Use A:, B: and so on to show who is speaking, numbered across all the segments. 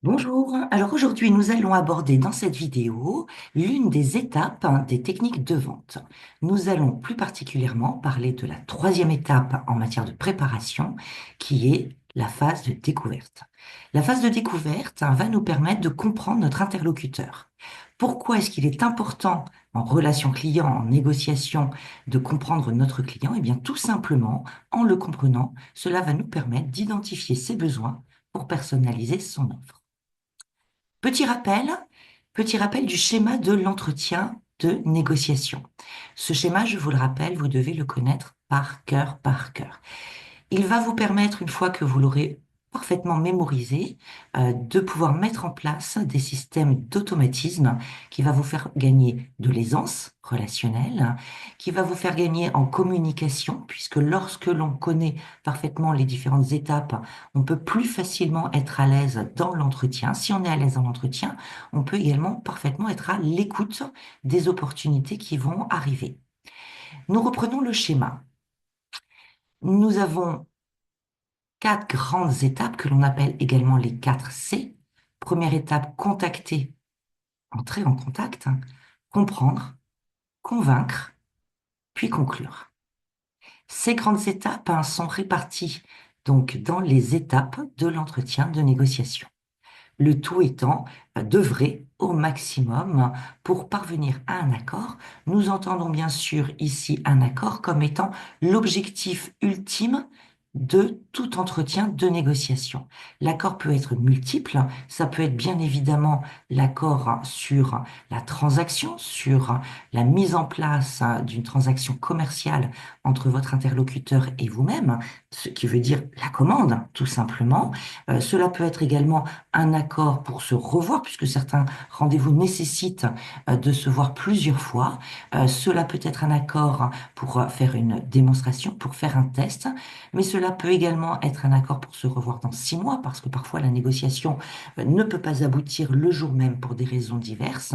A: Bonjour, alors aujourd'hui nous allons aborder dans cette vidéo l'une des étapes des techniques de vente. Nous allons plus particulièrement parler de la troisième étape en matière de préparation qui est la phase de découverte. La phase de découverte va nous permettre de comprendre notre interlocuteur. Pourquoi est-ce qu'il est important en relation client, en négociation, de comprendre notre client? Eh bien tout simplement, en le comprenant, cela va nous permettre d'identifier ses besoins pour personnaliser son offre. Petit rappel, petit rappel du schéma de l'entretien de négociation. Ce schéma, je vous le rappelle, vous devez le connaître par cœur, par cœur. Il va vous permettre, une fois que vous l'aurez parfaitement mémorisé, de pouvoir mettre en place des systèmes d'automatisme qui va vous faire gagner de l'aisance relationnelle, qui va vous faire gagner en communication, puisque lorsque l'on connaît parfaitement les différentes étapes, on peut plus facilement être à l'aise dans l'entretien. Si on est à l'aise dans l'entretien, on peut également parfaitement être à l'écoute des opportunités qui vont arriver. Nous reprenons le schéma. Nous avons quatre grandes étapes que l'on appelle également les 4 C. Première étape, contacter, entrer en contact, comprendre, convaincre, puis conclure. Ces grandes étapes sont réparties donc dans les étapes de l'entretien de négociation. Le tout étant d'œuvrer au maximum pour parvenir à un accord. Nous entendons bien sûr ici un accord comme étant l'objectif ultime de tout entretien de négociation. L'accord peut être multiple, ça peut être bien évidemment l'accord sur la transaction, sur la mise en place d'une transaction commerciale entre votre interlocuteur et vous-même, ce qui veut dire la commande, tout simplement. Cela peut être également un accord pour se revoir, puisque certains rendez-vous nécessitent de se voir plusieurs fois. Cela peut être un accord pour faire une démonstration, pour faire un test, mais cela peut également être un accord pour se revoir dans 6 mois, parce que parfois la négociation ne peut pas aboutir le jour même pour des raisons diverses.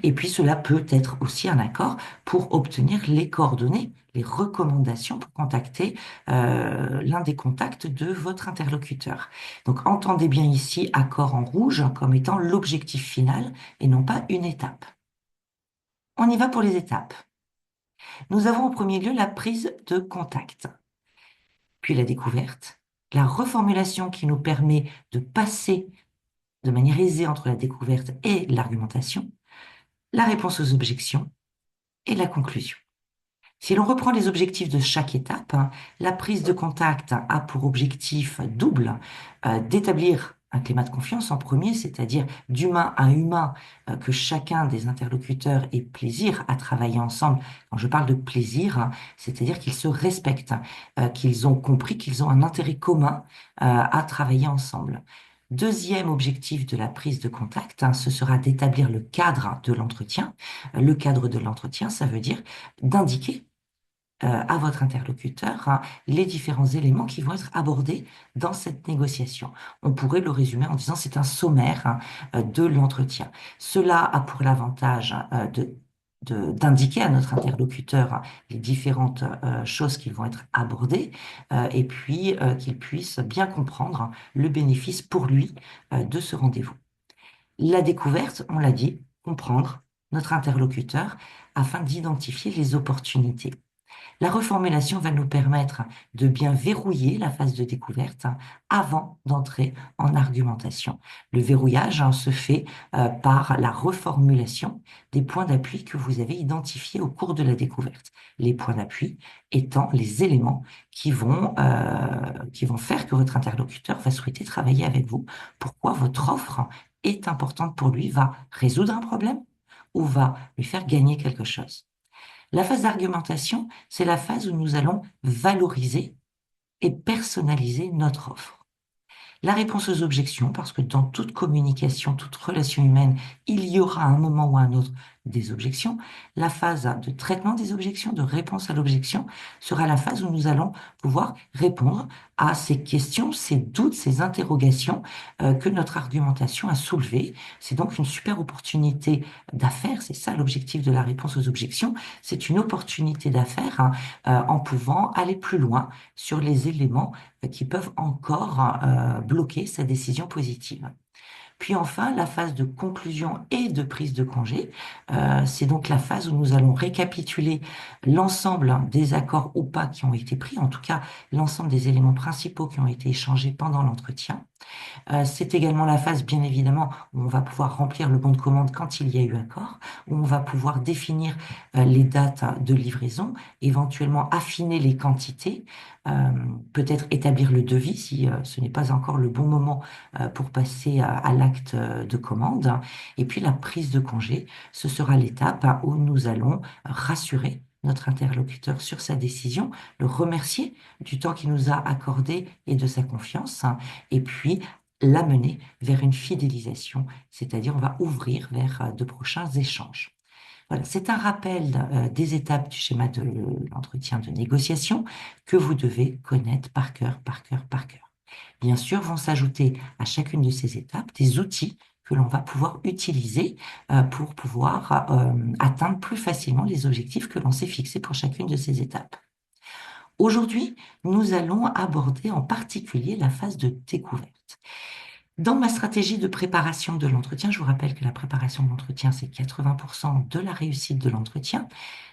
A: Et puis cela peut être aussi un accord pour obtenir les coordonnées, les recommandations pour contacter l'un des contacts de votre interlocuteur. Donc entendez bien ici accord en rouge comme étant l'objectif final et non pas une étape. On y va pour les étapes. Nous avons en premier lieu la prise de contact, puis la découverte, la reformulation qui nous permet de passer de manière aisée entre la découverte et l'argumentation, la réponse aux objections et la conclusion. Si l'on reprend les objectifs de chaque étape, la prise de contact a pour objectif double d'établir un climat de confiance en premier, c'est-à-dire d'humain à humain, que chacun des interlocuteurs ait plaisir à travailler ensemble. Quand je parle de plaisir, c'est-à-dire qu'ils se respectent, qu'ils ont compris qu'ils ont un intérêt commun à travailler ensemble. Deuxième objectif de la prise de contact, ce sera d'établir le cadre de l'entretien. Le cadre de l'entretien, ça veut dire d'indiquer à votre interlocuteur les différents éléments qui vont être abordés dans cette négociation. On pourrait le résumer en disant c'est un sommaire de l'entretien. Cela a pour l'avantage d'indiquer à notre interlocuteur les différentes choses qui vont être abordées et puis qu'il puisse bien comprendre le bénéfice pour lui de ce rendez-vous. La découverte, on l'a dit, comprendre notre interlocuteur afin d'identifier les opportunités. La reformulation va nous permettre de bien verrouiller la phase de découverte avant d'entrer en argumentation. Le verrouillage se fait par la reformulation des points d'appui que vous avez identifiés au cours de la découverte. Les points d'appui étant les éléments qui vont faire que votre interlocuteur va souhaiter travailler avec vous. Pourquoi votre offre est importante pour lui, va résoudre un problème ou va lui faire gagner quelque chose. La phase d'argumentation, c'est la phase où nous allons valoriser et personnaliser notre offre. La réponse aux objections, parce que dans toute communication, toute relation humaine, il y aura à un moment ou à un autre des objections. La phase de traitement des objections, de réponse à l'objection, sera la phase où nous allons pouvoir répondre à ces questions, ces doutes, ces interrogations que notre argumentation a soulevées. C'est donc une super opportunité d'affaires, c'est ça l'objectif de la réponse aux objections, c'est une opportunité d'affaires en pouvant aller plus loin sur les éléments qui peuvent encore bloquer sa décision positive. Puis enfin, la phase de conclusion et de prise de congé, c'est donc la phase où nous allons récapituler l'ensemble des accords ou pas qui ont été pris, en tout cas l'ensemble des éléments principaux qui ont été échangés pendant l'entretien. C'est également la phase, bien évidemment, où on va pouvoir remplir le bon de commande quand il y a eu accord, où on va pouvoir définir les dates de livraison, éventuellement affiner les quantités, euh, peut-être établir le devis si ce n'est pas encore le bon moment pour passer à l'acte de commande. Et puis la prise de congé, ce sera l'étape où nous allons rassurer notre interlocuteur sur sa décision, le remercier du temps qu'il nous a accordé et de sa confiance, et puis l'amener vers une fidélisation, c'est-à-dire on va ouvrir vers de prochains échanges. Voilà, c'est un rappel des étapes du schéma de l'entretien de négociation que vous devez connaître par cœur, par cœur, par cœur. Bien sûr, vont s'ajouter à chacune de ces étapes des outils que l'on va pouvoir utiliser pour pouvoir atteindre plus facilement les objectifs que l'on s'est fixés pour chacune de ces étapes. Aujourd'hui, nous allons aborder en particulier la phase de découverte. Dans ma stratégie de préparation de l'entretien, je vous rappelle que la préparation de l'entretien, c'est 80% de la réussite de l'entretien.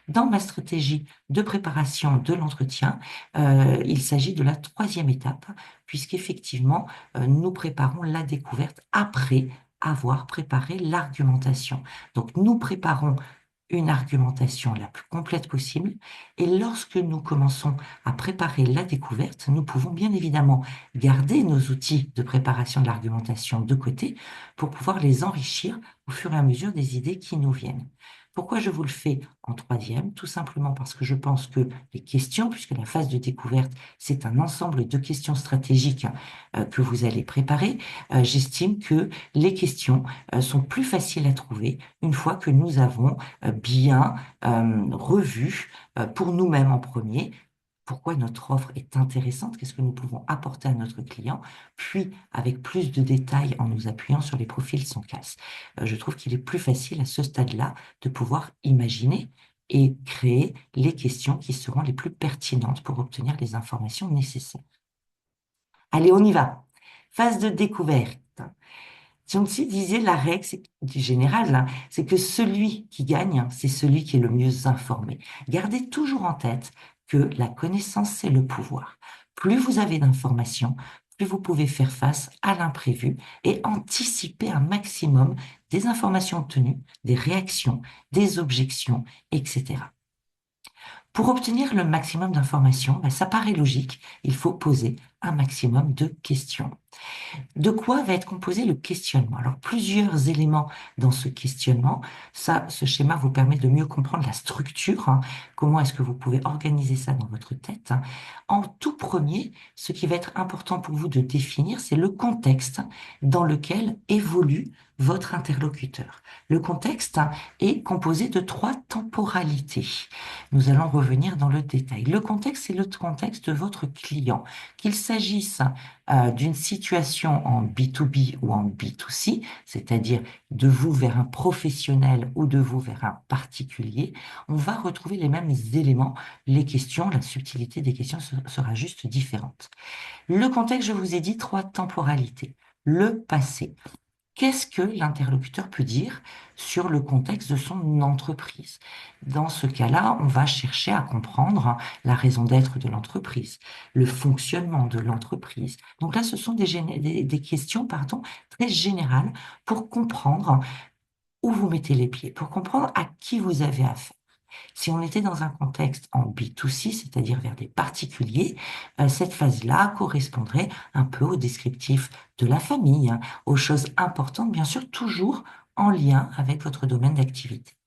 A: Dans ma stratégie de préparation de l'entretien, il s'agit de la troisième étape, puisqu'effectivement, nous préparons la découverte après avoir préparé l'argumentation. Donc, nous préparons une argumentation la plus complète possible. Et lorsque nous commençons à préparer la découverte, nous pouvons bien évidemment garder nos outils de préparation de l'argumentation de côté pour pouvoir les enrichir au fur et à mesure des idées qui nous viennent. Pourquoi je vous le fais en troisième? Tout simplement parce que je pense que les questions, puisque la phase de découverte, c'est un ensemble de questions stratégiques que vous allez préparer, j'estime que les questions sont plus faciles à trouver une fois que nous avons bien revu pour nous-mêmes en premier pourquoi notre offre est intéressante, qu'est-ce que nous pouvons apporter à notre client, puis avec plus de détails en nous appuyant sur les profils sans casse. Je trouve qu'il est plus facile à ce stade-là de pouvoir imaginer et créer les questions qui seront les plus pertinentes pour obtenir les informations nécessaires. Allez, on y va. Phase de découverte. Xiongxi disait la règle du général, hein, c'est que celui qui gagne, hein, c'est celui qui est le mieux informé. Gardez toujours en tête que la connaissance, c'est le pouvoir. Plus vous avez d'informations, plus vous pouvez faire face à l'imprévu et anticiper un maximum des informations obtenues, des réactions, des objections, etc. Pour obtenir le maximum d'informations, ben, ça paraît logique, il faut poser un maximum de questions. De quoi va être composé le questionnement? Alors, plusieurs éléments dans ce questionnement. Ça, ce schéma vous permet de mieux comprendre la structure, hein. Comment est-ce que vous pouvez organiser ça dans votre tête, hein. En tout premier, ce qui va être important pour vous de définir, c'est le contexte dans lequel évolue votre interlocuteur. Le contexte, hein, est composé de trois temporalités. Nous allons revenir dans le détail. Le contexte, c'est le contexte de votre client. Qu'il s'agisse d'une situation en B2B ou en B2C, c'est-à-dire de vous vers un professionnel ou de vous vers un particulier, on va retrouver les mêmes éléments. Les questions, la subtilité des questions sera juste différente. Le contexte, je vous ai dit trois temporalités. Le passé. Qu'est-ce que l'interlocuteur peut dire sur le contexte de son entreprise? Dans ce cas-là, on va chercher à comprendre la raison d'être de l'entreprise, le fonctionnement de l'entreprise. Donc là, ce sont des questions, pardon, très générales pour comprendre où vous mettez les pieds, pour comprendre à qui vous avez affaire. Si on était dans un contexte en B2C, c'est-à-dire vers des particuliers, cette phase-là correspondrait un peu au descriptif de la famille, hein, aux choses importantes, bien sûr, toujours en lien avec votre domaine d'activité.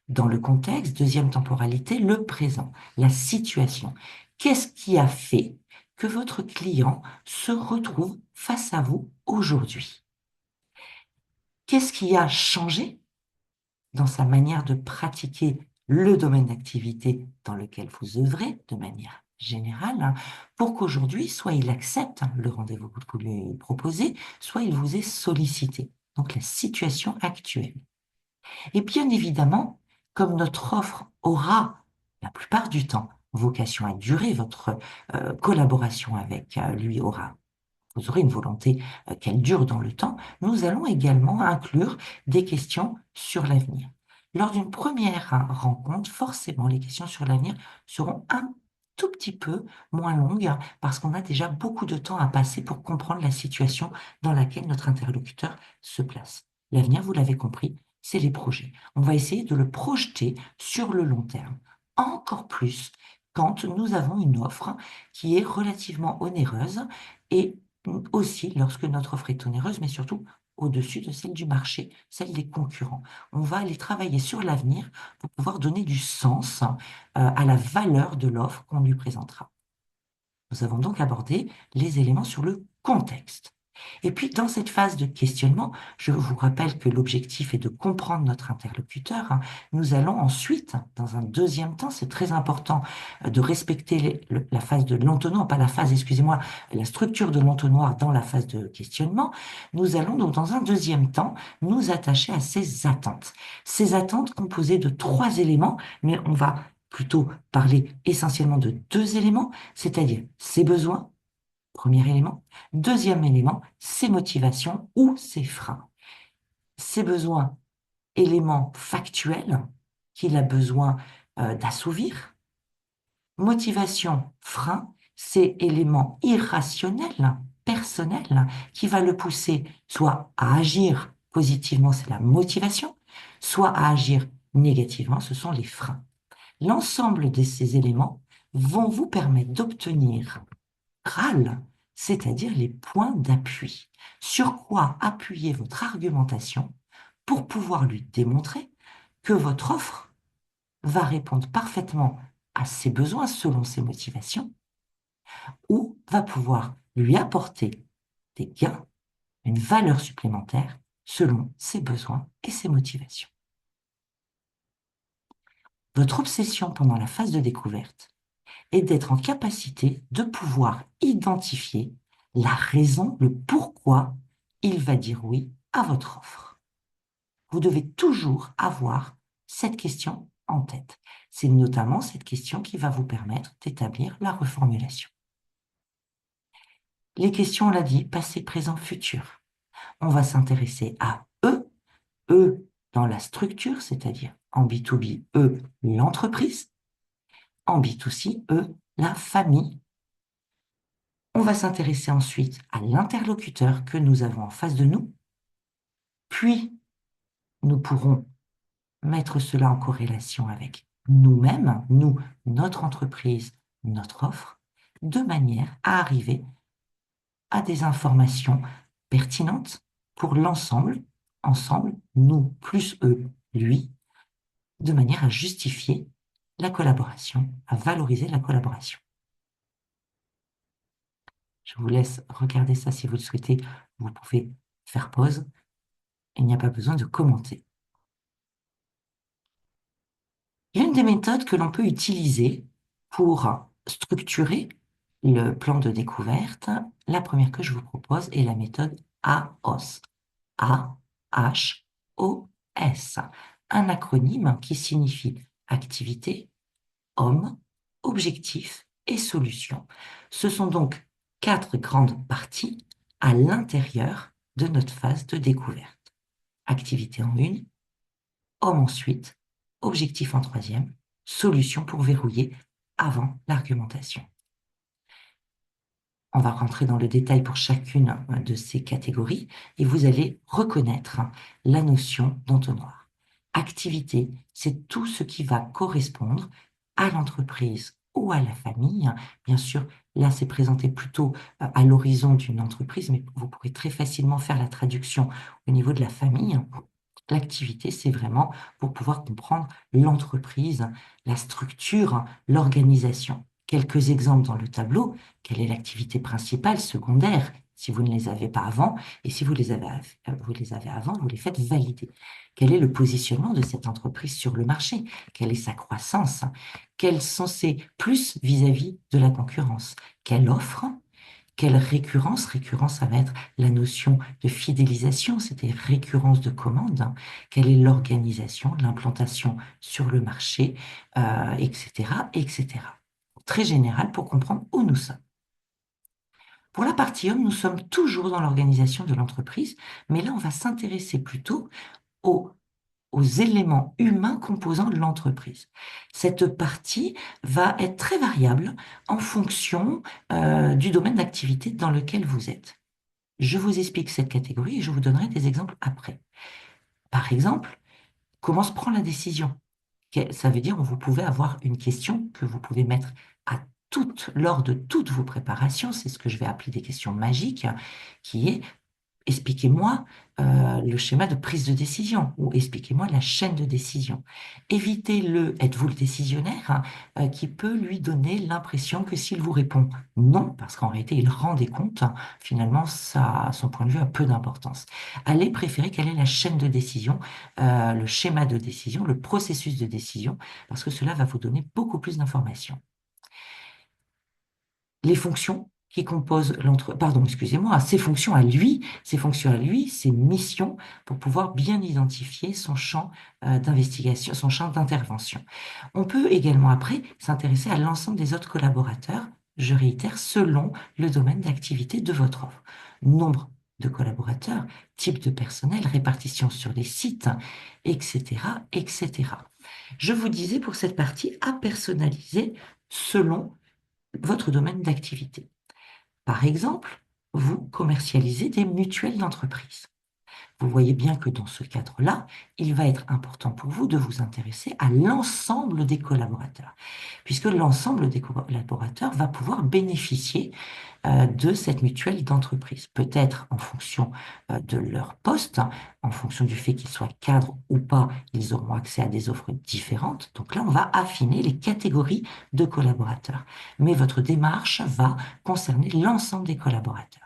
A: Dans le contexte, deuxième temporalité, le présent, la situation. Qu'est-ce qui a fait que votre client se retrouve face à vous aujourd'hui? Qu'est-ce qui a changé dans sa manière de pratiquer le domaine d'activité dans lequel vous œuvrez de manière générale, hein, pour qu'aujourd'hui, soit il accepte, hein, le rendez-vous que vous lui proposez, soit il vous est sollicité. Donc la situation actuelle. Et bien évidemment, comme notre offre aura la plupart du temps vocation à durer, votre collaboration avec lui aura vous aurez une volonté qu'elle dure dans le temps, nous allons également inclure des questions sur l'avenir. Lors d'une première rencontre, forcément, les questions sur l'avenir seront un tout petit peu moins longues parce qu'on a déjà beaucoup de temps à passer pour comprendre la situation dans laquelle notre interlocuteur se place. L'avenir, vous l'avez compris, c'est les projets. On va essayer de le projeter sur le long terme. Encore plus quand nous avons une offre qui est relativement onéreuse et aussi lorsque notre offre est onéreuse, mais surtout au-dessus de celle du marché, celle des concurrents. On va aller travailler sur l'avenir pour pouvoir donner du sens à la valeur de l'offre qu'on lui présentera. Nous avons donc abordé les éléments sur le contexte. Et puis, dans cette phase de questionnement, je vous rappelle que l'objectif est de comprendre notre interlocuteur. Nous allons ensuite, dans un deuxième temps, c'est très important de respecter la phase de l'entonnoir, pas la phase, excusez-moi, la structure de l'entonnoir dans la phase de questionnement. Nous allons donc, dans un deuxième temps, nous attacher à ces attentes. Ces attentes composées de 3 éléments, mais on va plutôt parler essentiellement de 2 éléments, c'est-à-dire ses besoins, premier élément. Deuxième élément, ses motivations ou ses freins. Ses besoins, éléments factuels qu'il a besoin d'assouvir. Motivation, frein, c'est élément irrationnel, personnel, qui va le pousser soit à agir positivement, c'est la motivation, soit à agir négativement, ce sont les freins. L'ensemble de ces éléments vont vous permettre d'obtenir RAL, c'est-à-dire les points d'appui. Sur quoi appuyer votre argumentation pour pouvoir lui démontrer que votre offre va répondre parfaitement à ses besoins selon ses motivations ou va pouvoir lui apporter des gains, une valeur supplémentaire selon ses besoins et ses motivations. Votre obsession pendant la phase de découverte est d'être en capacité de pouvoir identifier la raison, le pourquoi il va dire oui à votre offre. Vous devez toujours avoir cette question en tête. C'est notamment cette question qui va vous permettre d'établir la reformulation. Les questions, on l'a dit, passé, présent, futur. On va s'intéresser à eux, eux dans la structure, c'est-à-dire en B2B, eux, l'entreprise, en B2C, eux, la famille. On va s'intéresser ensuite à l'interlocuteur que nous avons en face de nous, puis nous pourrons mettre cela en corrélation avec nous-mêmes, nous, notre entreprise, notre offre, de manière à arriver à des informations pertinentes pour l'ensemble, ensemble, nous plus eux, lui, de manière à justifier la collaboration, à valoriser la collaboration. Je vous laisse regarder ça si vous le souhaitez. Vous pouvez faire pause. Il n'y a pas besoin de commenter. L'une des méthodes que l'on peut utiliser pour structurer le plan de découverte, la première que je vous propose est la méthode AHOS. A-H-O-S. Un acronyme qui signifie activité, homme, objectif et solution. Ce sont donc 4 grandes parties à l'intérieur de notre phase de découverte. Activité en une, homme ensuite, objectif en troisième, solution pour verrouiller avant l'argumentation. On va rentrer dans le détail pour chacune de ces catégories et vous allez reconnaître la notion d'entonnoir. Activité, c'est tout ce qui va correspondre à l'entreprise ou à la famille. Bien sûr, là, c'est présenté plutôt à l'horizon d'une entreprise, mais vous pourrez très facilement faire la traduction au niveau de la famille. L'activité, c'est vraiment pour pouvoir comprendre l'entreprise, la structure, l'organisation. Quelques exemples dans le tableau. Quelle est l'activité principale, secondaire, si vous ne les avez pas avant, et si vous les avez avant, vous les faites valider. Quel est le positionnement de cette entreprise sur le marché? Quelle est sa croissance? Quels sont ses plus vis-à-vis de la concurrence? Quelle offre? Quelle récurrence? Récurrence, ça va être la notion de fidélisation, c'était récurrence de commande. Quelle est l'organisation, l'implantation sur le marché, etc., etc. Très général pour comprendre où nous sommes. Pour la partie homme, nous sommes toujours dans l'organisation de l'entreprise, mais là, on va s'intéresser plutôt aux, aux éléments humains composant l'entreprise. Cette partie va être très variable en fonction du domaine d'activité dans lequel vous êtes. Je vous explique cette catégorie et je vous donnerai des exemples après. Par exemple, comment se prend la décision? Ça veut dire que vous pouvez avoir une question que vous pouvez mettre lors de toutes vos préparations, c'est ce que je vais appeler des questions magiques, qui est expliquez-moi le schéma de prise de décision ou expliquez-moi la chaîne de décision. Évitez êtes-vous le décisionnaire, qui peut lui donner l'impression que s'il vous répond non, parce qu'en réalité il rend des comptes, finalement son point de vue a peu d'importance. Allez préférer quelle est la chaîne de décision, le schéma de décision, le processus de décision, parce que cela va vous donner beaucoup plus d'informations. Les fonctions qui composent pardon, excusez-moi, ses fonctions à lui, ses missions pour pouvoir bien identifier son champ d'investigation, son champ d'intervention. On peut également après s'intéresser à l'ensemble des autres collaborateurs, je réitère, selon le domaine d'activité de votre offre. Nombre de collaborateurs, type de personnel, répartition sur les sites, etc., etc. Je vous disais pour cette partie à personnaliser selon votre domaine d'activité. Par exemple, vous commercialisez des mutuelles d'entreprise. Vous voyez bien que dans ce cadre-là, il va être important pour vous de vous intéresser à l'ensemble des collaborateurs, puisque l'ensemble des collaborateurs va pouvoir bénéficier de cette mutuelle d'entreprise. Peut-être en fonction de leur poste, hein, en fonction du fait qu'ils soient cadres ou pas, ils auront accès à des offres différentes. Donc là, on va affiner les catégories de collaborateurs. Mais votre démarche va concerner l'ensemble des collaborateurs.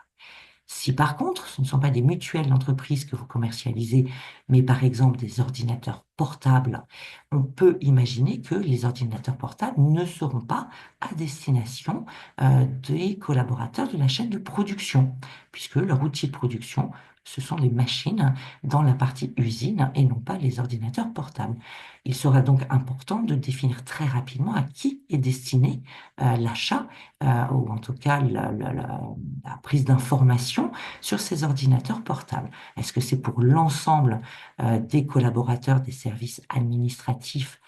A: Si par contre, ce ne sont pas des mutuelles d'entreprise que vous commercialisez, mais par exemple des ordinateurs portables, on peut imaginer que les ordinateurs portables ne seront pas à destination des collaborateurs de la chaîne de production, puisque leur outil de production, ce sont les machines dans la partie usine et non pas les ordinateurs portables. Il sera donc important de définir très rapidement à qui est destiné l'achat ou en tout cas la prise d'informations sur ces ordinateurs portables. Est-ce que c'est pour l'ensemble des collaborateurs des services administratifs,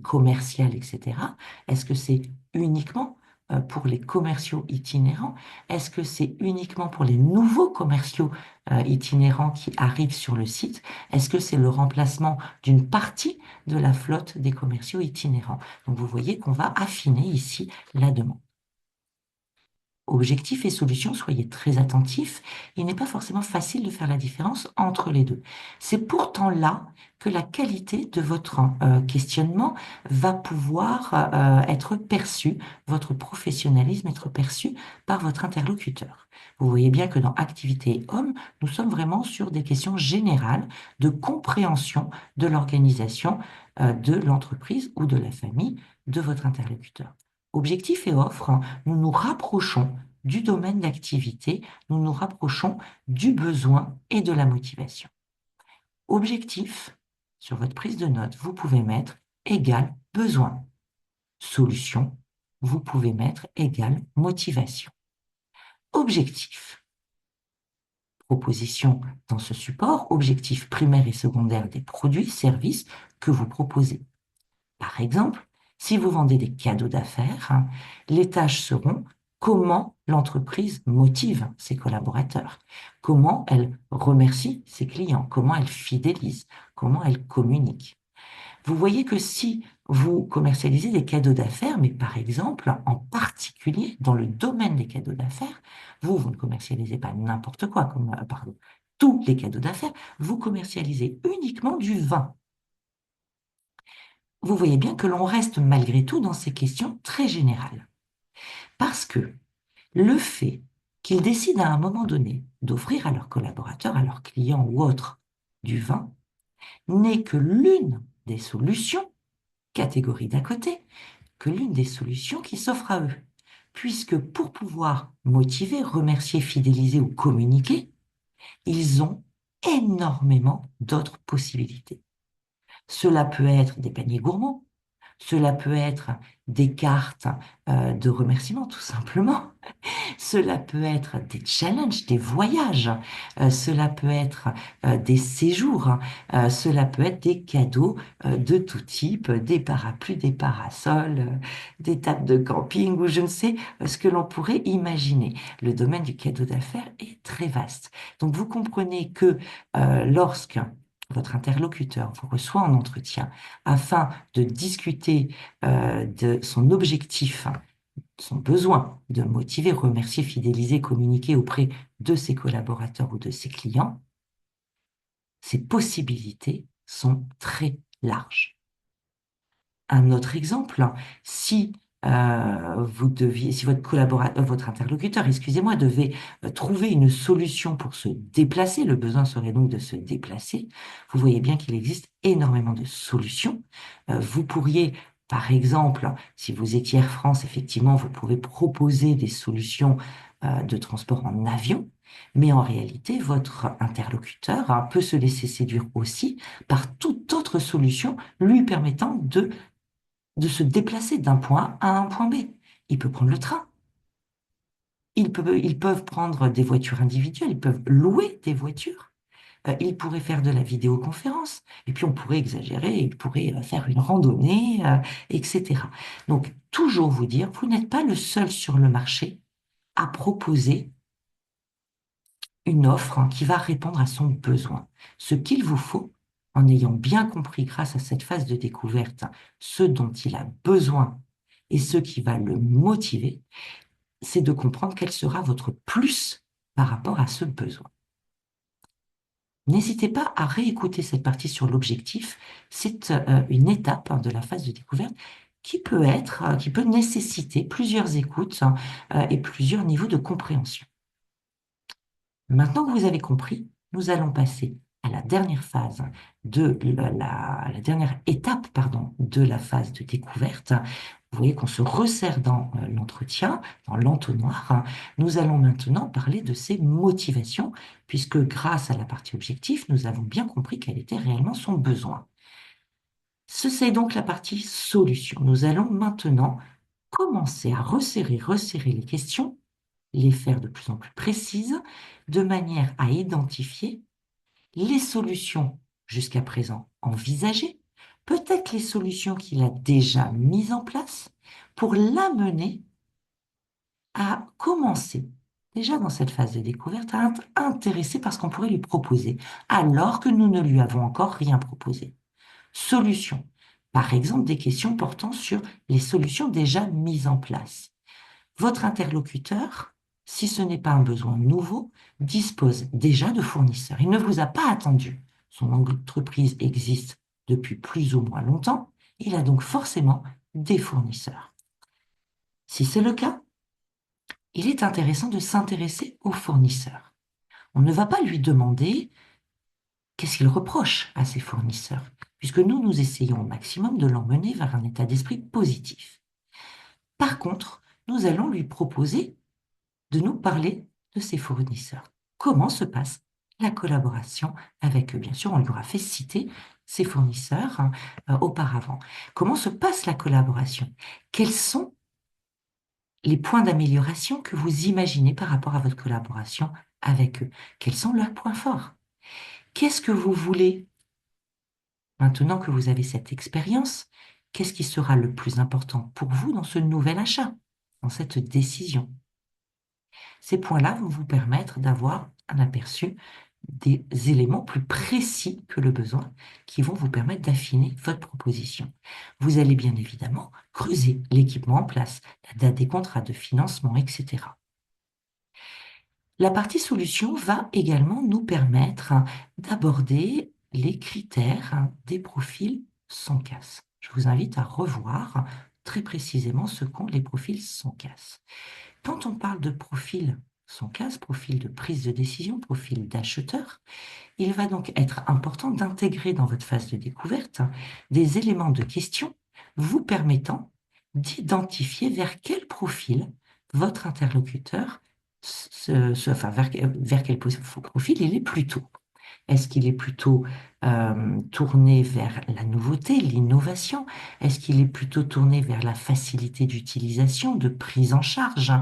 A: commerciaux, etc. Est-ce que c'est uniquement pour les commerciaux itinérants? Est-ce que c'est uniquement pour les nouveaux commerciaux itinérants qui arrivent sur le site? Est-ce que c'est le remplacement d'une partie de la flotte des commerciaux itinérants? Donc vous voyez qu'on va affiner ici la demande. Objectifs et solutions, soyez très attentifs. Il n'est pas forcément facile de faire la différence entre les deux. C'est pourtant là que la qualité de votre questionnement va pouvoir être perçue, votre professionnalisme être perçu par votre interlocuteur. Vous voyez bien que dans Activité Homme, nous sommes vraiment sur des questions générales de compréhension de l'organisation de l'entreprise ou de la famille de votre interlocuteur. Objectifs et offres, nous nous rapprochons du domaine d'activité, nous nous rapprochons du besoin et de la motivation. Objectif, sur votre prise de notes, vous pouvez mettre égal besoin. Solution, vous pouvez mettre égal motivation. Objectif, proposition dans ce support, objectif primaire et secondaire des produits, services que vous proposez. Par exemple, si vous vendez des cadeaux d'affaires, les tâches seront comment l'entreprise motive ses collaborateurs, comment elle remercie ses clients, comment elle fidélise, comment elle communique. Vous voyez que si vous commercialisez des cadeaux d'affaires, mais par exemple, en particulier dans le domaine des cadeaux d'affaires, vous ne commercialisez pas n'importe quoi, pardon, tous les cadeaux d'affaires, vous commercialisez uniquement du vin. Vous voyez bien que l'on reste malgré tout dans ces questions très générales. Parce que le fait qu'ils décident à un moment donné d'offrir à leurs collaborateurs, à leurs clients ou autres du vin, n'est que l'une des solutions, catégorie d'à côté, que l'une des solutions qui s'offre à eux. Puisque pour pouvoir motiver, remercier, fidéliser ou communiquer, ils ont énormément d'autres possibilités. Cela peut être des paniers gourmands, Cela peut être des cartes de remerciement, tout simplement. Cela peut être des challenges, des voyages. Cela peut être des séjours. Cela peut être des cadeaux de tout type, des parapluies, des parasols, des tables de camping ou je ne sais ce que l'on pourrait imaginer. Le domaine du cadeau d'affaires est très vaste. Donc vous comprenez que lorsque votre interlocuteur vous reçoit en entretien afin de discuter de son objectif, son besoin de motiver, remercier, fidéliser, communiquer auprès de ses collaborateurs ou de ses clients, ses possibilités sont très larges. Un autre exemple, si si votre collaborateur, votre interlocuteur, excusez-moi, devait trouver une solution pour se déplacer, le besoin serait donc de se déplacer. Vous voyez bien qu'il existe énormément de solutions. Vous pourriez, par exemple, si vous étiez Air France, effectivement, vous pouvez proposer des solutions de transport en avion. Mais en réalité, votre interlocuteur peut se laisser séduire aussi par toute autre solution lui permettant de se déplacer d'un point A à un point B. Il peut prendre le train. Ils peuvent prendre des voitures individuelles. Ils peuvent louer des voitures. Ils pourraient faire de la vidéoconférence. Et puis on pourrait exagérer. Ils pourraient faire une randonnée, etc. Donc toujours vous dire, vous n'êtes pas le seul sur le marché à proposer une offre qui va répondre à son besoin. Ce qu'il vous faut, en ayant bien compris grâce à cette phase de découverte ce dont il a besoin et ce qui va le motiver, c'est de comprendre quel sera votre plus par rapport à ce besoin. N'hésitez pas à réécouter cette partie sur l'objectif. C'est une étape de la phase de découverte qui peut nécessiter plusieurs écoutes et plusieurs niveaux de compréhension. Maintenant que vous avez compris, nous allons passer à la dernière phase la dernière étape, pardon, de la phase de découverte. Vous voyez qu'on se resserre dans l'entretien, dans l'entonnoir. Nous allons maintenant parler de ses motivations, puisque grâce à la partie objectif, nous avons bien compris quel était réellement son besoin. C'est donc la partie solution. Nous allons maintenant commencer à resserrer les questions, les faire de plus en plus précises, de manière à identifier les solutions jusqu'à présent envisagées, peut-être les solutions qu'il a déjà mises en place, pour l'amener à commencer, déjà dans cette phase de découverte, à être intéressé par ce qu'on pourrait lui proposer, alors que nous ne lui avons encore rien proposé. Solutions. Par exemple, des questions portant sur les solutions déjà mises en place. Votre interlocuteur, si ce n'est pas un besoin nouveau, dispose déjà de fournisseurs. Il ne vous a pas attendu. Son entreprise existe depuis plus ou moins longtemps. Il a donc forcément des fournisseurs. Si c'est le cas, il est intéressant de s'intéresser aux fournisseurs. On ne va pas lui demander qu'est-ce qu'il reproche à ses fournisseurs, puisque nous essayons au maximum de l'emmener vers un état d'esprit positif. Par contre, nous allons lui proposer de nous parler de ses fournisseurs. Comment se passe la collaboration avec eux? Bien sûr, on lui aura fait citer ses fournisseurs auparavant. Comment se passe la collaboration? Quels sont les points d'amélioration que vous imaginez par rapport à votre collaboration avec eux? Quels sont leurs points forts? Qu'est-ce que vous voulez maintenant que vous avez cette expérience? Qu'est-ce qui sera le plus important pour vous dans ce nouvel achat, dans cette décision? Ces points-là vont vous permettre d'avoir un aperçu des éléments plus précis que le besoin qui vont vous permettre d'affiner votre proposition. Vous allez bien évidemment creuser l'équipement en place, la date des contrats de financement, etc. La partie solution va également nous permettre d'aborder les critères des profils sans casse. Je vous invite à revoir très précisément ce qu'ont les profils sans casse. Quand on parle de profil sans casse, profil de prise de décision, profil d'acheteur, il va donc être important d'intégrer dans votre phase de découverte des éléments de question vous permettant d'identifier vers quel profil votre interlocuteur, enfin vers quel profil il est plutôt. Est-ce qu'il est plutôt tourné vers la nouveauté, l'innovation? Est-ce qu'il est plutôt tourné vers la facilité d'utilisation, de prise en charge,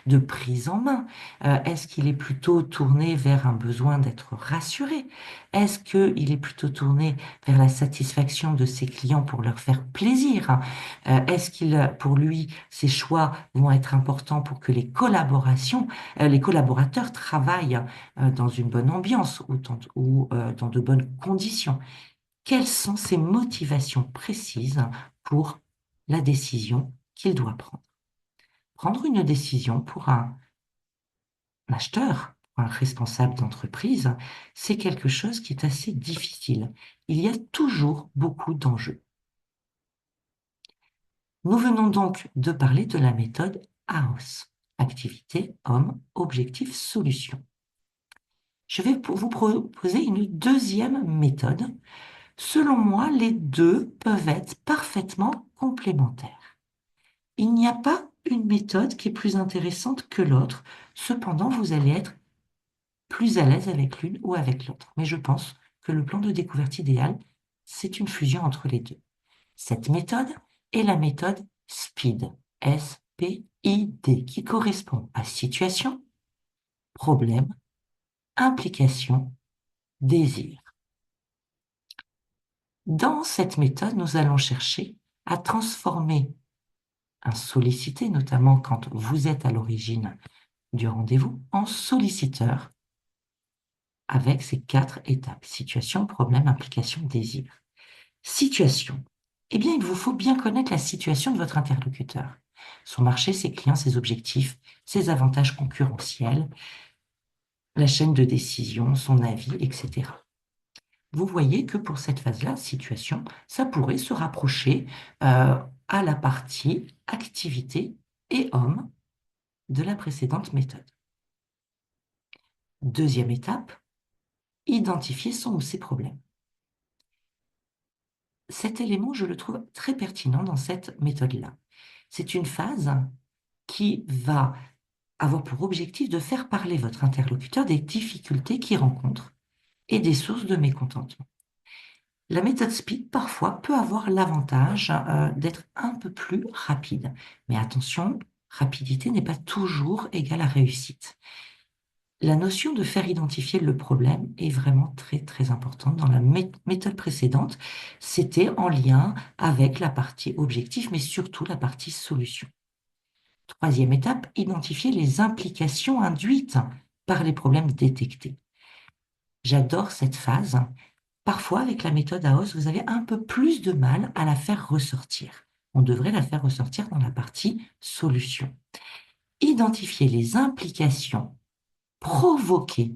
A: de prise en main? Est-ce qu'il est plutôt tourné vers un besoin d'être rassuré? Est-ce qu'il est plutôt tourné vers la satisfaction de ses clients pour leur faire plaisir? Est-ce qu'il, pour lui, ses choix vont être importants pour que les collaborateurs travaillent dans une bonne ambiance ou dans de bonnes conditions? Quelles sont ses motivations précises pour la décision qu'il doit prendre? Prendre une décision pour un acheteur, pour un responsable d'entreprise, c'est quelque chose qui est assez difficile. Il y a toujours beaucoup d'enjeux. Nous venons donc de parler de la méthode AOS, activité, homme, objectif, solution. Je vais vous proposer une deuxième méthode. Selon moi, les deux peuvent être parfaitement complémentaires. Il n'y a pas une méthode qui est plus intéressante que l'autre. Cependant, vous allez être plus à l'aise avec l'une ou avec l'autre. Mais je pense que le plan de découverte idéal, c'est une fusion entre les deux. Cette méthode est la méthode SPID, S-P-I-D, qui correspond à situation, problème, implication, désir. Dans cette méthode, nous allons chercher à transformer un sollicité, notamment quand vous êtes à l'origine du rendez-vous, en solliciteur avec ces 4 étapes: situation, problème, implication, désir. Situation. Eh bien, il vous faut bien connaître la situation de votre interlocuteur, son marché, ses clients, ses objectifs, ses avantages concurrentiels, la chaîne de décision, son avis, etc. Vous voyez que pour cette phase-là, situation, ça pourrait se rapprocher à la partie activité et homme de la précédente méthode. Deuxième étape, identifier son ou ses problèmes. Cet élément, je le trouve très pertinent dans cette méthode-là. C'est une phase qui va avoir pour objectif de faire parler votre interlocuteur des difficultés qu'il rencontre et des sources de mécontentement. La méthode SPID, parfois, peut avoir l'avantage d'être un peu plus rapide. Mais attention, rapidité n'est pas toujours égale à réussite. La notion de faire identifier le problème est vraiment très, très importante. Dans la méthode précédente, c'était en lien avec la partie objectif, mais surtout la partie solution. Troisième étape, identifier les implications induites par les problèmes détectés. J'adore cette phase. Parfois, avec la méthode AOS, vous avez un peu plus de mal à la faire ressortir. On devrait la faire ressortir dans la partie solution. Identifier les implications provoquées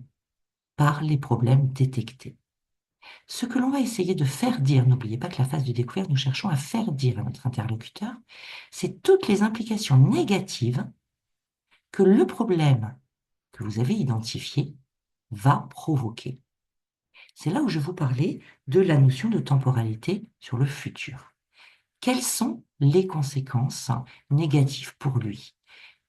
A: par les problèmes détectés. Ce que l'on va essayer de faire dire, n'oubliez pas que la phase de découverte, nous cherchons à faire dire à notre interlocuteur, c'est toutes les implications négatives que le problème que vous avez identifié va provoquer. C'est là où je vous parlais de la notion de temporalité sur le futur. Quelles sont les conséquences négatives pour lui?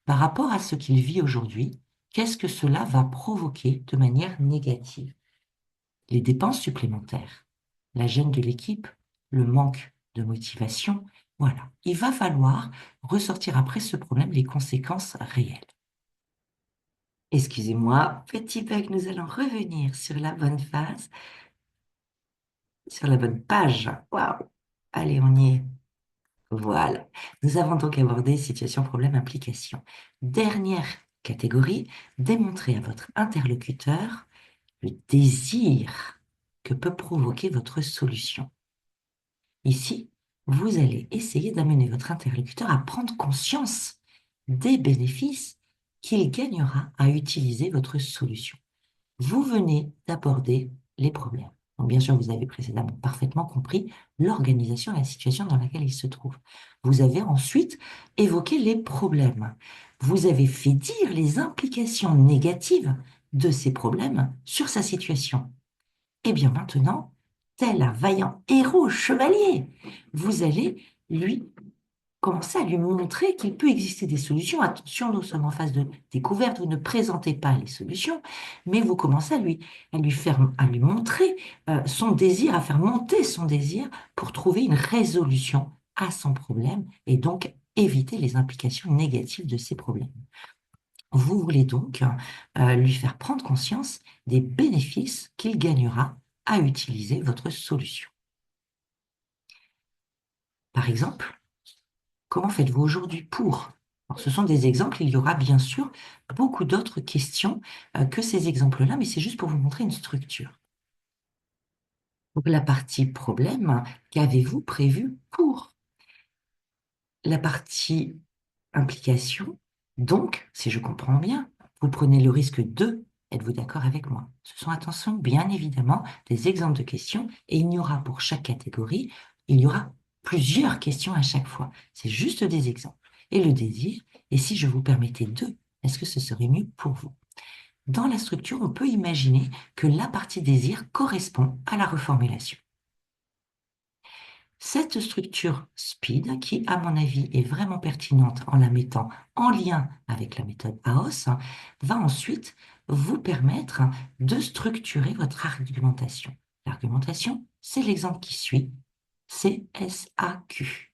A: Par rapport à ce qu'il vit aujourd'hui, qu'est-ce que cela va provoquer de manière négative? Les dépenses supplémentaires, la gêne de l'équipe, le manque de motivation, voilà. Il va falloir ressortir après ce problème les conséquences réelles. Excusez-moi, petit bug, nous allons revenir sur la bonne phase, sur la bonne page. Waouh! Allez, on y est. Voilà. Nous avons donc abordé situation, problème, implication. Dernière catégorie, démontrer à votre interlocuteur le désir que peut provoquer votre solution. Ici, vous allez essayer d'amener votre interlocuteur à prendre conscience des bénéfices qu'il gagnera à utiliser votre solution. Vous venez d'aborder les problèmes. Donc, bien sûr, vous avez précédemment parfaitement compris l'organisation et la situation dans laquelle il se trouve. Vous avez ensuite évoqué les problèmes. Vous avez fait dire les implications négatives de ces problèmes sur sa situation. Et bien maintenant, tel un vaillant héros chevalier, vous allez lui commencez à lui montrer qu'il peut exister des solutions. Attention, nous sommes en phase de découverte, vous ne présentez pas les solutions, mais vous commencez à lui montrer son désir, à faire monter son désir pour trouver une résolution à son problème et donc éviter les implications négatives de ces problèmes. Vous voulez donc lui faire prendre conscience des bénéfices qu'il gagnera à utiliser votre solution. Par exemple, comment faites-vous aujourd'hui pour? Alors, ce sont des exemples, il y aura bien sûr beaucoup d'autres questions que ces exemples-là, mais c'est juste pour vous montrer une structure. Donc, la partie problème, qu'avez-vous prévu pour? La partie implication, donc, si je comprends bien, vous prenez le risque de, êtes-vous d'accord avec moi? Ce sont, attention, bien évidemment, des exemples de questions, et il y aura pour chaque catégorie, il y aura plusieurs questions à chaque fois. C'est juste des exemples. Et le désir, et si je vous permettais deux, est-ce que ce serait mieux pour vous? Dans la structure, on peut imaginer que la partie désir correspond à la reformulation. Cette structure SPEED, qui à mon avis est vraiment pertinente en la mettant en lien avec la méthode AOS, va ensuite vous permettre de structurer votre argumentation. L'argumentation, c'est l'exemple qui suit, CSAQ.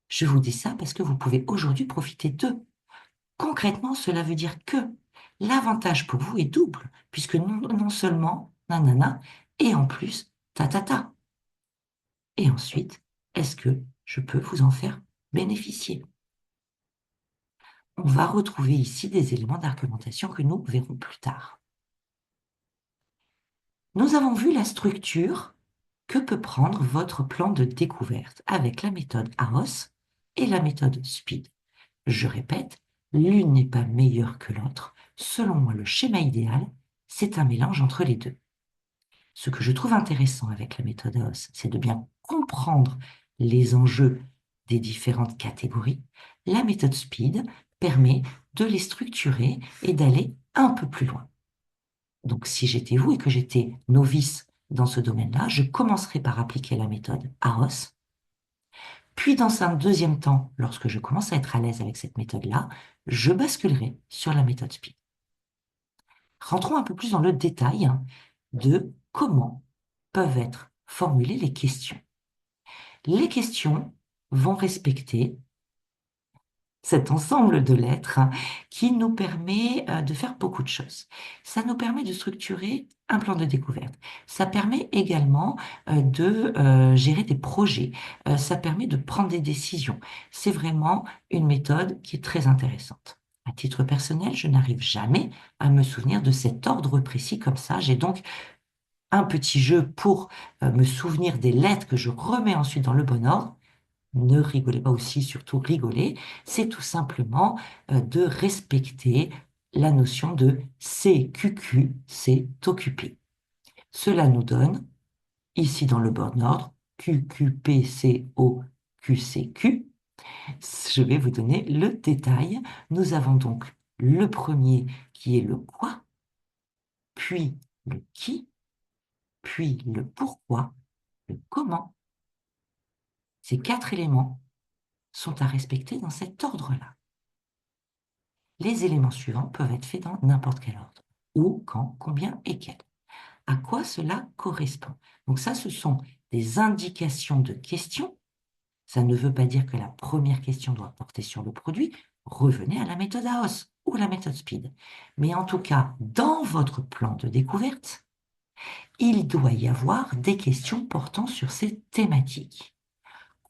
A: Je vous dis ça parce que vous pouvez aujourd'hui profiter d'eux. Concrètement, cela veut dire que l'avantage pour vous est double, puisque non seulement nanana, et en plus ta ta ta. Et ensuite, est-ce que je peux vous en faire bénéficier? On va retrouver ici des éléments d'argumentation que nous verrons plus tard. Nous avons vu la structure que peut prendre votre plan de découverte avec la méthode AOS et la méthode SPEED. Je répète, l'une n'est pas meilleure que l'autre. Selon moi, le schéma idéal, c'est un mélange entre les deux. Ce que je trouve intéressant avec la méthode AOS, c'est de bien comprendre les enjeux des différentes catégories. La méthode SPEED permet de les structurer et d'aller un peu plus loin. Donc, si j'étais vous et que j'étais novice dans ce domaine-là, je commencerai par appliquer la méthode AOS. Puis, dans un deuxième temps, lorsque je commence à être à l'aise avec cette méthode-là, je basculerai sur la méthode SPEED. Rentrons un peu plus dans le détail de comment peuvent être formulées les questions. Les questions vont respecter cet ensemble de lettres qui nous permet de faire beaucoup de choses. Ça nous permet de structurer un plan de découverte. Ça permet également de gérer des projets. Ça permet de prendre des décisions. C'est vraiment une méthode qui est très intéressante. À titre personnel, je n'arrive jamais à me souvenir de cet ordre précis comme ça. J'ai donc un petit jeu pour me souvenir des lettres que je remets ensuite dans le bon ordre. Ne rigolez pas aussi, surtout rigolez. C'est tout simplement de respecter la notion de CQQ, c'est occupé. Cela nous donne, ici dans le bon ordre, QQPCOQCQ. Je vais vous donner le détail. Nous avons donc le premier qui est le quoi, puis le qui, puis le pourquoi, le comment. Ces quatre éléments sont à respecter dans cet ordre-là. Les éléments suivants peuvent être faits dans n'importe quel ordre. Où, quand, combien et quel. À quoi cela correspond? Donc ça, ce sont des indications de questions. Ça ne veut pas dire que la première question doit porter sur le produit. Revenez à la méthode AOS ou la méthode SPEED. Mais en tout cas, dans votre plan de découverte, il doit y avoir des questions portant sur ces thématiques.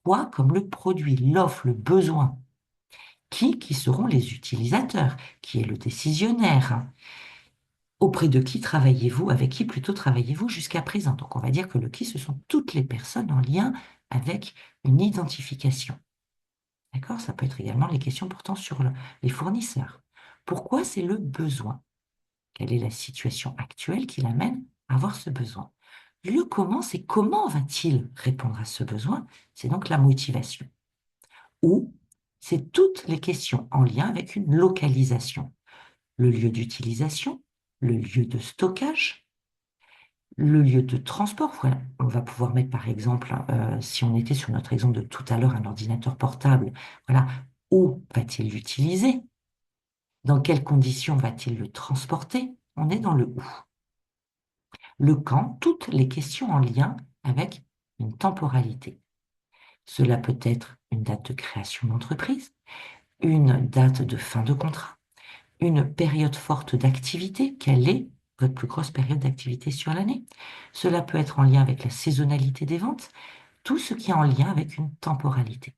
A: Quoi comme le produit, l'offre, le besoin? Qui seront les utilisateurs? Qui est le décisionnaire? Auprès de qui travaillez-vous? Avec qui plutôt travaillez-vous jusqu'à présent? Donc on va dire que le qui, ce sont toutes les personnes en lien avec une identification. D'accord? Ça peut être également les questions portant sur les fournisseurs. Pourquoi c'est le besoin? Quelle est la situation actuelle qui l'amène à avoir ce besoin? Le comment, c'est comment va-t-il répondre à ce besoin? C'est donc la motivation. Ou c'est toutes les questions en lien avec une localisation. Le lieu d'utilisation, le lieu de stockage, Le lieu de transport, voilà. On va pouvoir mettre par exemple, si on était sur notre exemple de tout à l'heure, un ordinateur portable, voilà, où va-t-il l'utiliser? Dans quelles conditions va-t-il le transporter? On est dans le où. Le quand, toutes les questions en lien avec une temporalité. Cela peut être une date de création d'entreprise, une date de fin de contrat, une période forte d'activité. Quelle est votre plus grosse période d'activité sur l'année? Cela peut être en lien avec la saisonnalité des ventes, tout ce qui est en lien avec une temporalité.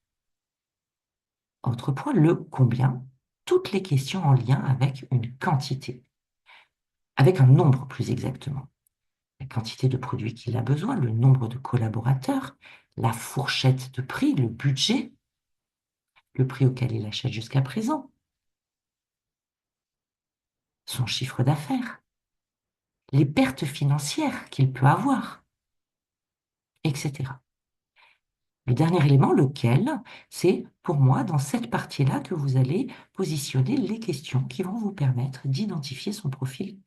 A: Autre point, le combien, toutes les questions en lien avec une quantité, avec un nombre plus exactement. La quantité de produits qu'il a besoin, le nombre de collaborateurs, la fourchette de prix, le budget, le prix auquel il achète jusqu'à présent, son chiffre d'affaires, les pertes financières qu'il peut avoir, etc. Le dernier élément, lequel, c'est pour moi dans cette partie-là que vous allez positionner les questions qui vont vous permettre d'identifier son profil,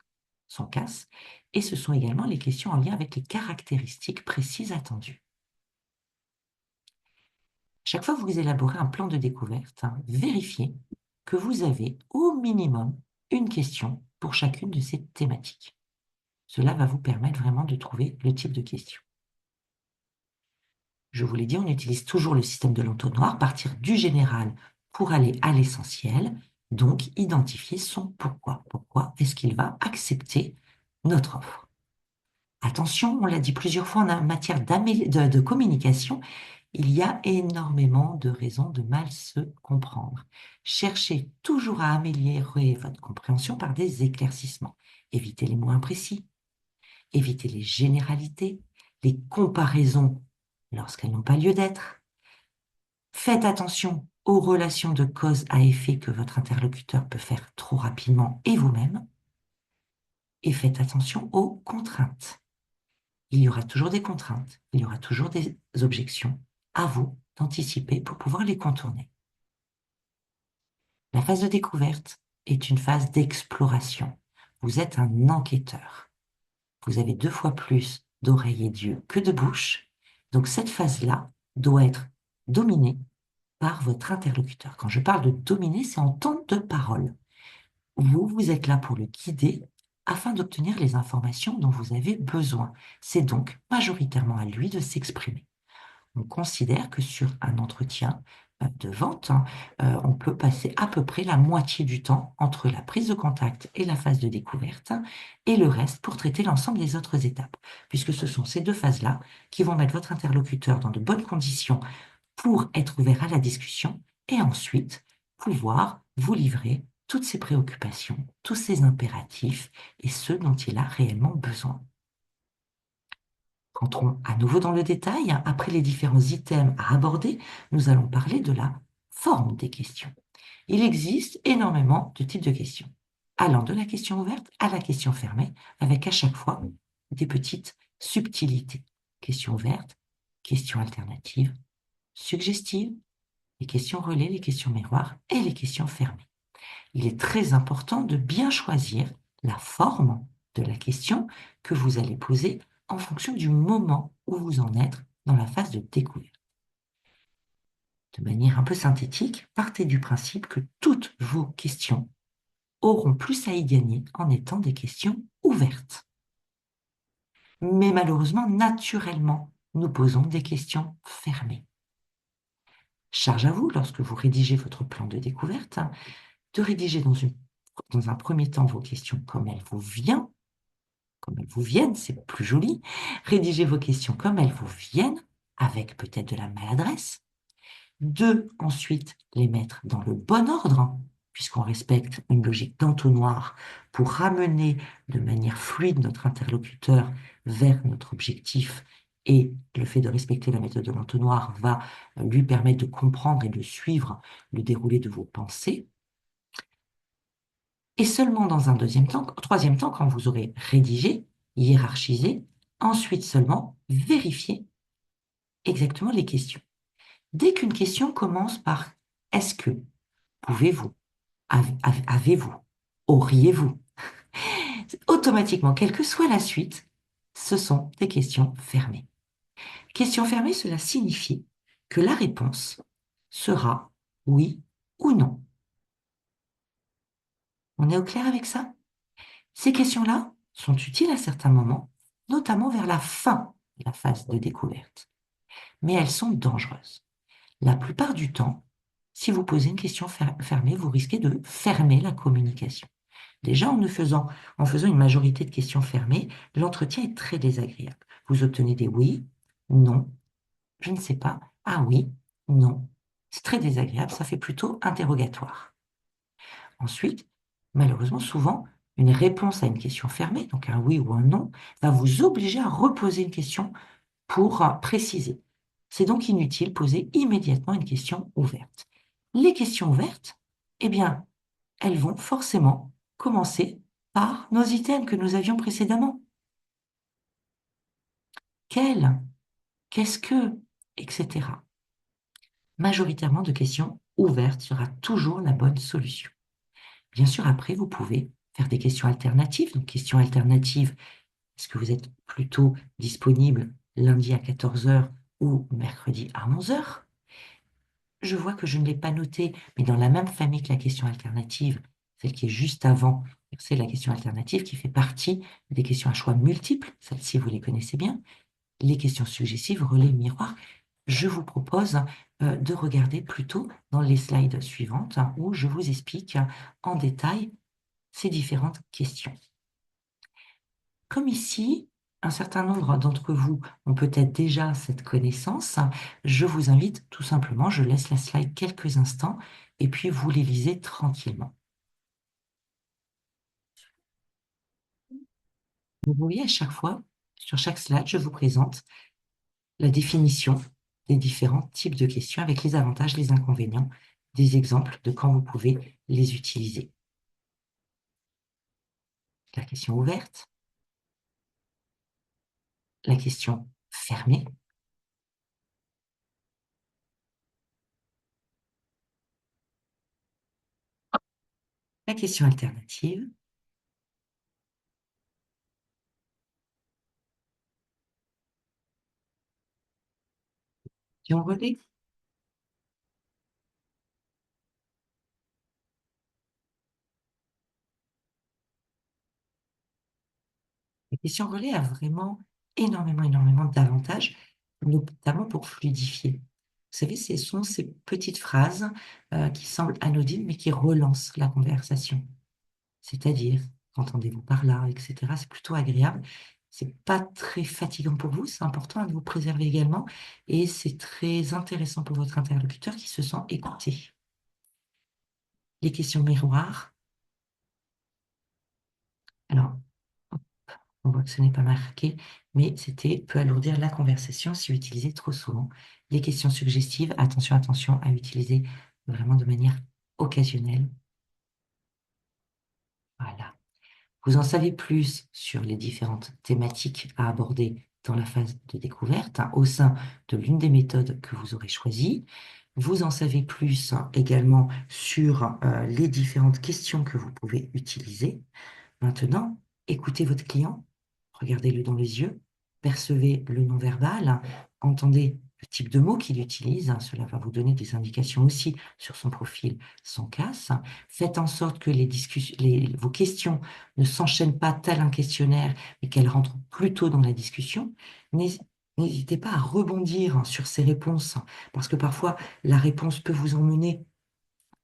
A: son casse, et ce sont également les questions en lien avec les caractéristiques précises attendues. Chaque fois que vous élaborez un plan de découverte, vérifiez que vous avez au minimum une question pour chacune de ces thématiques. Cela va vous permettre vraiment de trouver le type de question. Je vous l'ai dit, on utilise toujours le système de l'entonnoir, partir du général pour aller à l'essentiel, donc identifier son pourquoi. Pourquoi est-ce qu'il va accepter notre offre? Attention, on l'a dit plusieurs fois en matière de communication, il y a énormément de raisons de mal se comprendre. Cherchez toujours à améliorer votre compréhension par des éclaircissements. Évitez les mots imprécis, évitez les généralités, les comparaisons lorsqu'elles n'ont pas lieu d'être. Faites attention aux relations de cause à effet que votre interlocuteur peut faire trop rapidement et vous-même. Et faites attention aux contraintes. Il y aura toujours des contraintes, il y aura toujours des objections. À vous d'anticiper pour pouvoir les contourner. La phase de découverte est une phase d'exploration. Vous êtes un enquêteur. Vous avez 2 fois plus d'oreilles et d'yeux que de bouche. Donc cette phase-là doit être dominée par votre interlocuteur. Quand je parle de dominer, c'est en temps de parole. Vous êtes là pour le guider afin d'obtenir les informations dont vous avez besoin. C'est donc majoritairement à lui de s'exprimer. On considère que sur un entretien de vente, on peut passer à peu près la moitié du temps entre la prise de contact et la phase de découverte, et le reste pour traiter l'ensemble des autres étapes, puisque ce sont ces 2 phases-là qui vont mettre votre interlocuteur dans de bonnes conditions pour être ouvert à la discussion et ensuite pouvoir vous livrer toutes ses préoccupations, tous ses impératifs et ceux dont il a réellement besoin. Entrons à nouveau dans le détail. Après les différents items à aborder, nous allons parler de la forme des questions. Il existe énormément de types de questions, allant de la question ouverte à la question fermée, avec à chaque fois des petites subtilités. Question ouverte, question alternative, suggestive, les questions relais, les questions miroirs et les questions fermées. Il est très important de bien choisir la forme de la question que vous allez poser en fonction du moment où vous en êtes dans la phase de découverte. De manière un peu synthétique, partez du principe que toutes vos questions auront plus à y gagner en étant des questions ouvertes. Mais malheureusement, naturellement, nous posons des questions fermées. Charge à vous, lorsque vous rédigez votre plan de découverte, de rédiger dans un premier temps vos questions comme elles vous viennent, c'est plus joli. Rédigez vos questions comme elles vous viennent, avec peut-être de la maladresse. 2, ensuite, les mettre dans le bon ordre, puisqu'on respecte une logique d'entonnoir pour ramener de manière fluide notre interlocuteur vers notre objectif. Et le fait de respecter la méthode de l'entonnoir va lui permettre de comprendre et de suivre le déroulé de vos pensées. Et seulement dans un troisième temps, quand vous aurez rédigé, hiérarchisé, ensuite seulement vérifier exactement les questions. Dès qu'une question commence par est-ce que, pouvez-vous, avez-vous, auriez-vous, automatiquement, quelle que soit la suite, Ce sont des questions fermées. Question fermée, cela signifie que la réponse sera oui ou non. On est au clair avec ça? Ces questions-là sont utiles à certains moments, notamment vers la fin de la phase de découverte. Mais elles sont dangereuses. La plupart du temps, si vous posez une question fermée, vous risquez de fermer la communication. Déjà, en faisant une majorité de questions fermées, l'entretien est très désagréable. Vous obtenez des oui, non, je ne sais pas, ah oui, non. C'est très désagréable, ça fait plutôt interrogatoire. Ensuite, malheureusement, souvent, une réponse à une question fermée, donc un oui ou un non, va vous obliger à reposer une question pour préciser. C'est donc inutile de poser immédiatement une question ouverte. Les questions ouvertes, eh bien, elles vont forcément commencer par nos items que nous avions précédemment. Quel, qu'est-ce que, etc. Majoritairement de questions ouvertes sera toujours la bonne solution. Bien sûr, après, vous pouvez faire des questions alternatives. Donc, questions alternatives, est-ce que vous êtes plutôt disponible lundi à 14 heures ou mercredi à 11 heures? Je vois que je ne l'ai pas noté, mais dans la même famille que la question alternative, celle qui est juste avant, c'est la question alternative qui fait partie des questions à choix multiples. Celles-ci, vous les connaissez bien. Les questions suggestives, relais, miroir. Je vous propose de regarder plutôt dans les slides suivantes où je vous explique en détail ces différentes questions. Comme ici, un certain nombre d'entre vous ont peut-être déjà cette connaissance, je vous invite tout simplement, je laisse la slide quelques instants et puis vous les lisez tranquillement. Vous voyez à chaque fois, sur chaque slide, je vous présente la définition des différents types de questions avec les avantages, les inconvénients, des exemples de quand vous pouvez les utiliser. La question ouverte, la question fermée, la question alternative, question relais, la question relais a vraiment énormément d'avantages, notamment pour fluidifier. Vous savez, ce sont ces petites phrases qui semblent anodines, mais qui relancent la conversation. C'est-à-dire, qu'entendez-vous par là, etc. C'est plutôt agréable. C'est pas très fatigant pour vous, c'est important de vous préserver également, et c'est très intéressant pour votre interlocuteur qui se sent écouté. Les questions miroirs. Alors, on voit que ce n'est pas marqué, mais c'était peut alourdir la conversation si utilisé trop souvent. Les questions suggestives, attention à utiliser vraiment de manière occasionnelle. Voilà. Vous en savez plus sur les différentes thématiques à aborder dans la phase de découverte au sein de l'une des méthodes que vous aurez choisies. Vous en savez plus également sur les différentes questions que vous pouvez utiliser. Maintenant, écoutez votre client, regardez-le dans les yeux, percevez le non-verbal, entendez le type de mots qu'il utilise, cela va vous donner des indications aussi sur son profil sans casse. Faites en sorte que vos questions ne s'enchaînent pas tel un questionnaire, mais qu'elles rentrent plutôt dans la discussion. N'hésitez pas à rebondir sur ces réponses, parce que parfois la réponse peut vous emmener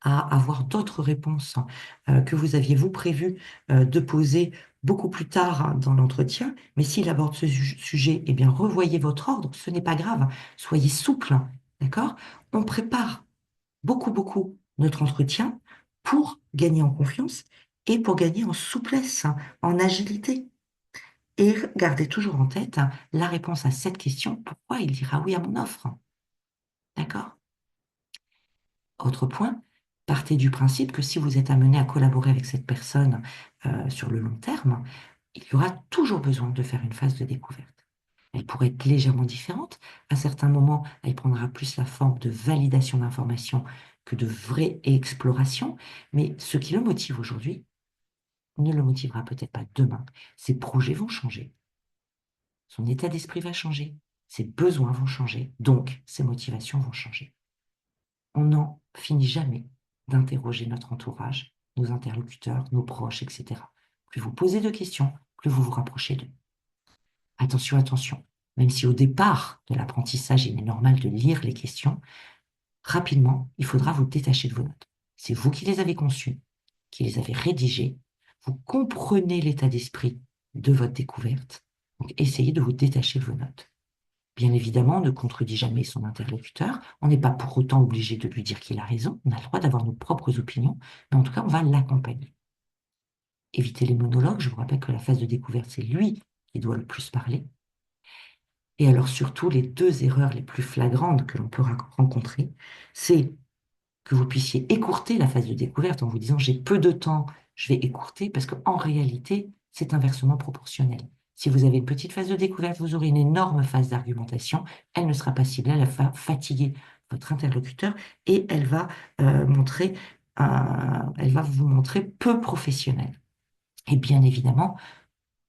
A: à avoir d'autres réponses que vous aviez vous prévu de poser beaucoup plus tard dans l'entretien. Mais s'il aborde ce sujet, eh bien revoyez votre ordre, ce n'est pas grave, soyez souple, d'accord? On prépare beaucoup notre entretien pour gagner en confiance et pour gagner en souplesse, en agilité. Et gardez toujours en tête la réponse à cette question, pourquoi il dira oui à mon offre, d'accord? Autre point, partez du principe que si vous êtes amené à collaborer avec cette personne sur le long terme, il y aura toujours besoin de faire une phase de découverte. Elle pourrait être légèrement différente. À certains moments, elle prendra plus la forme de validation d'informations que de vraie exploration. Mais ce qui le motive aujourd'hui ne le motivera peut-être pas demain. Ses projets vont changer. son état d'esprit va changer, ses besoins vont changer, donc ses motivations vont changer. On n'en finit jamais d'interroger notre entourage, nos interlocuteurs, nos proches, etc. Plus vous posez de questions, plus vous vous rapprochez d'eux. Attention, attention, même si au départ de l'apprentissage, il est normal de lire les questions, rapidement, il faudra vous détacher de vos notes. C'est vous qui les avez conçues, qui les avez rédigées, vous comprenez l'état d'esprit de votre découverte, donc essayez de vous détacher de vos notes. Bien évidemment, on ne contredit jamais son interlocuteur. On n'est pas pour autant obligé de lui dire qu'il a raison. On a le droit d'avoir nos propres opinions, mais en tout cas, on va l'accompagner. Évitez les monologues. Je vous rappelle que la phase de découverte, c'est lui qui doit le plus parler. Et alors surtout, les deux erreurs les plus flagrantes que l'on peut rencontrer, c'est que vous puissiez écourter la phase de découverte en vous disant j'ai peu de temps, je vais écourter, parce qu'en réalité, c'est inversement proportionnel. Si vous avez une petite phase de découverte, vous aurez une énorme phase d'argumentation. Elle ne sera pas ciblée, elle va fatiguer votre interlocuteur et elle va vous montrer peu professionnelle. Et bien évidemment,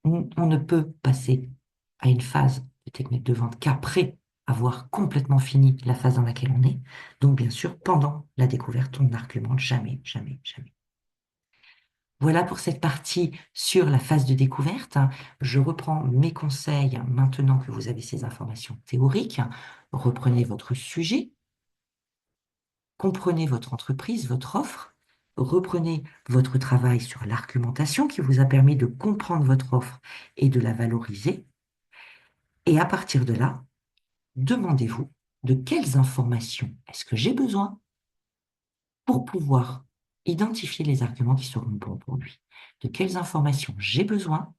A: on ne peut passer à une phase de technique de vente qu'après avoir complètement fini la phase dans laquelle on est. Donc, bien sûr, pendant la découverte, on n'argumente jamais, jamais, jamais. Voilà pour cette partie sur la phase de découverte. Je reprends mes conseils maintenant que vous avez ces informations théoriques. Reprenez votre sujet, comprenez votre entreprise, votre offre, reprenez votre travail sur l'argumentation qui vous a permis de comprendre votre offre et de la valoriser. Et à partir de là, demandez-vous de quelles informations est-ce que j'ai besoin pour pouvoir identifier les arguments qui seront bons pour lui. De quelles informations j'ai besoin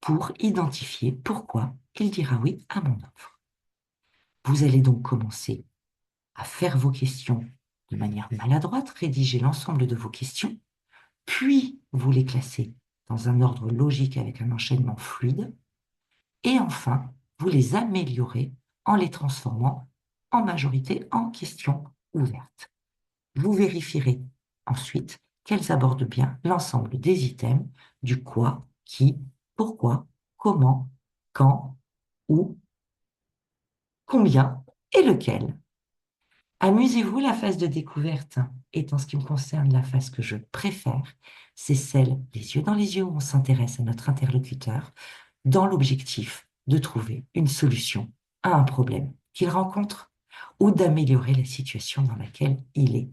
A: pour identifier pourquoi il dira oui à mon offre. Vous allez donc commencer à faire vos questions de manière maladroite, rédiger l'ensemble de vos questions, puis vous les classer dans un ordre logique avec un enchaînement fluide, et enfin, vous les améliorez en les transformant en majorité en questions ouvertes. Vous vérifierez ensuite qu'elles abordent bien l'ensemble des items du quoi, qui, pourquoi, comment, quand, où, combien et lequel. Amusez-vous, la phase de découverte est en ce qui me concerne la phase que je préfère. C'est celle les yeux dans les yeux où on s'intéresse à notre interlocuteur dans l'objectif de trouver une solution à un problème qu'il rencontre ou d'améliorer la situation dans laquelle il est.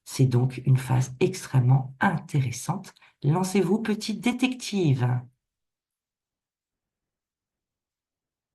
A: C'est donc une phase extrêmement intéressante. Lancez-vous, petite détective.